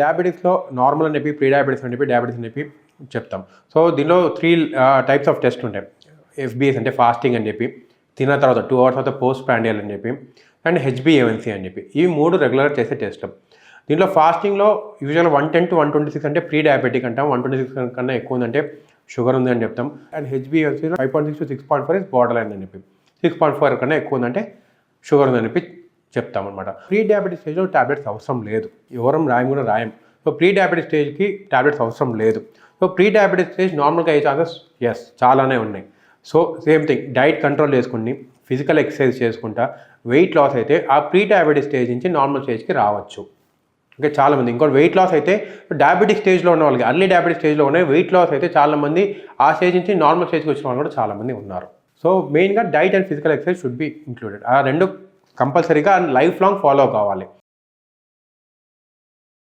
డయాబెటిక్స్లో normal అని చెప్పి pre diabetics అని చెప్పి డయాబెటిక్స్ అని చెప్పి చెప్తాం. సో దీనిలో 3 టైప్స్ ఆఫ్ టెస్ట్ ఉంటాయి. ఎఫ్బిఎస్ అంటే ఫాస్టింగ్ అని చెప్పి, తిన్న తర్వాత 2 hours తర్వాత పోస్ట్ ప్రాండియల్ అని చెప్పి, అండ్ హెచ్బిఏవన్సీ అని చెప్పి. ఇవి 3 రెగ్యులర్ చేసే టెస్ట్లు. దీంట్లో ఫాస్టింగ్లో యూజువల్గా 110 to 126 అంటే ప్రీ డయాబెటిక్ అంటాం. 126 కన్నా ఎక్కువ ఉందంటే షుగర్ ఉంది అని చెప్తాం. అండ్ హెచ్బిఏవన్సీలో 5.6 to 6.4 ఇస్ బార్డర్ లైన్ అని చెప్పి, 6.4 కన్నా ఎక్కువ ఉందంటే షుగర్ ఉందని చెప్పి చెప్తామన్నమాట. ప్రీ డయాబెటిక్ స్టేజ్లో టాబ్లెట్స్ అవసరం లేదు. ఎవరం రాయం కూడా రాయం. సో ప్రీ డయాబెటిక్ స్టేజ్కి టాబ్లెట్స్ అవసరం లేదు. సో ప్రీ డయాబెటిక్ స్టేజ్ నార్మల్గా అయ్యే ఛాన్సెస్ చాలానే ఉన్నాయి. So same thing, diet control చేసుకుని ఫిజికల్ ఎక్సర్సైజ్ చేసుకుంటా వెయిట్ లాస్ అయితే ఆ ప్రీ డయాబెటిక్ స్టేజ్ నుంచి నార్మల్ స్టేజ్కి రావచ్చు. ఇంకా చాలామంది ఇంకోటి వెయిట్ లాస్ అయితే డయాబెటిక్ స్టేజ్లో ఉన్న వాళ్ళకి, అర్లీ డయాబెటిక్ స్టేజ్లో ఉన్నాయి వెయిట్ లాస్ అయితే చాలామంది ఆ స్టేజ్ నుంచి నార్మల్ స్టేజ్కి వచ్చిన వాళ్ళు కూడా చాలామంది ఉన్నారు. సో మెయిన్గా diet and physical exercise should be included. ఆ రెండు కంపల్సరీగా లైఫ్ లాంగ్ ఫాలో కావాలి.